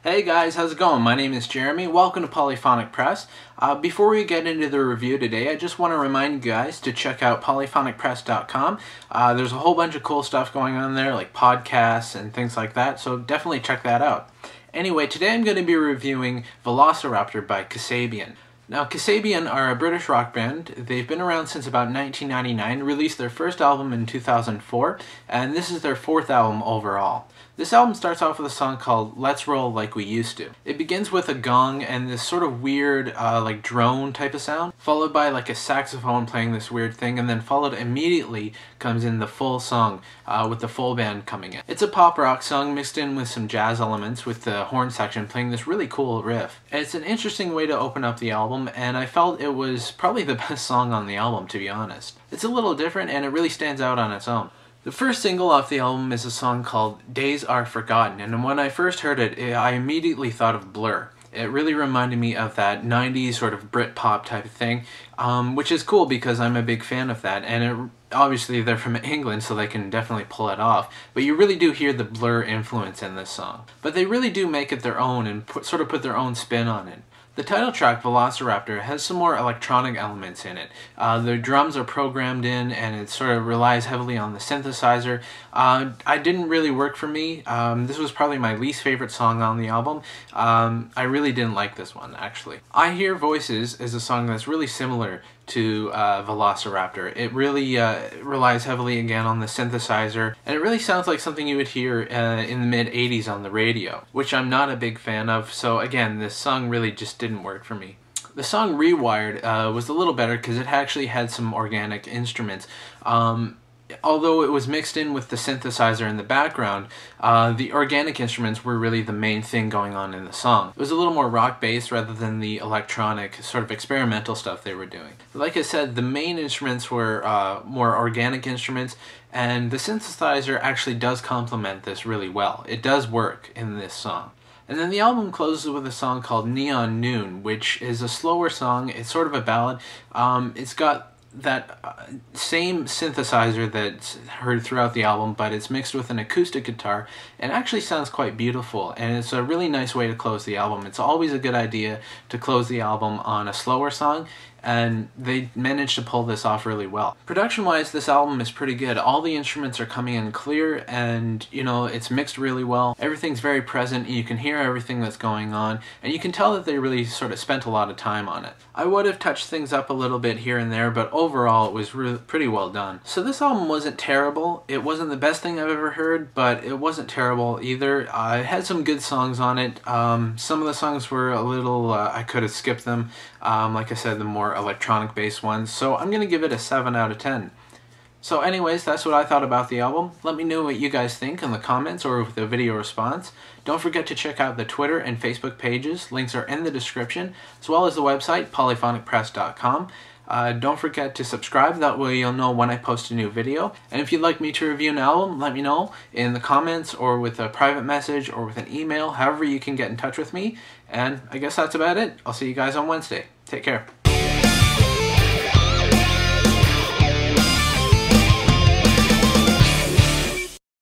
Hey guys, how's it going? My name is Jeremy. Welcome to Polyphonic Press. Before we get into the review today, I just want to remind you guys to check out polyphonicpress.com. There's a whole bunch of cool stuff going on there, like podcasts and things like that, so definitely check that out. Anyway, today I'm going to be reviewing Velociraptor by Kasabian. Now, Kasabian are a British rock band. They've been around since about 1999, released their first album in 2004, and this is their fourth album overall. This album starts off with a song called Let's Roll Like We Used To. It begins with a gong and this sort of weird like drone type of sound, followed by like a saxophone playing this weird thing, and then followed immediately comes in the full song with the full band coming in. It's a pop rock song mixed in with some jazz elements with the horn section playing this really cool riff. And it's an interesting way to open up the album, and I felt it was probably the best song on the album, to be honest. It's a little different and it really stands out on its own. The first single off the album is a song called Days Are Forgotten, and when I first heard it, I immediately thought of Blur. It really reminded me of that 90s sort of Britpop type of thing, which is cool because I'm a big fan of that, and obviously they're from England, so they can definitely pull it off, but you really do hear the Blur influence in this song. But they really do make it their own and sort of put their own spin on it. The title track, Velociraptor, has some more electronic elements in it. The drums are programmed in, and it sort of relies heavily on the synthesizer. I didn't really work for me. This was probably my least favorite song on the album. I really didn't like this one, actually. I Hear Voices is a song that's really similar to Velociraptor. It really relies heavily again on the synthesizer, and it really sounds like something you would hear in the mid-80s on the radio, which I'm not a big fan of, so again, this song really just didn't work for me. The song Rewired was a little better because it actually had some organic instruments. Although it was mixed in with the synthesizer in the background, the organic instruments were really the main thing going on in the song. It was a little more rock-based rather than the electronic, sort of experimental stuff they were doing. Like I said, the main instruments were more organic instruments, and the synthesizer actually does complement this really well. It does work in this song. And then the album closes with a song called Neon Noon, which is a slower song. It's sort of a ballad. It's got that same synthesizer that's heard throughout the album, but it's mixed with an acoustic guitar and actually sounds quite beautiful, and it's a really nice way to close the album. It's always a good idea to close the album on a slower song, and they managed to pull this off really well. Production-wise, this album is pretty good. All the instruments are coming in clear, and you know, it's mixed really well. Everything's very present, and you can hear everything that's going on, and you can tell that they really sort of spent a lot of time on it. I would have touched things up a little bit here and there, but overall it was really pretty well done. So this album wasn't terrible. It wasn't the best thing I've ever heard, but it wasn't terrible either. It had some good songs on it. Some of the songs were a little, I could have skipped them. Like I said, the more electronic based ones, so I'm gonna give it a 7 out of 10. So anyways, that's what I thought about the album. Let me know what you guys think in the comments or with a video response. Don't forget to check out the Twitter and Facebook pages. Links are in the description, as well as the website polyphonicpress.com. Don't forget to subscribe, that way you'll know when I post a new video. And if you'd like me to review an album, let me know in the comments or with a private message or with an email, however you can get in touch with me. And I guess that's about it. I'll see you guys on Wednesday. Take care.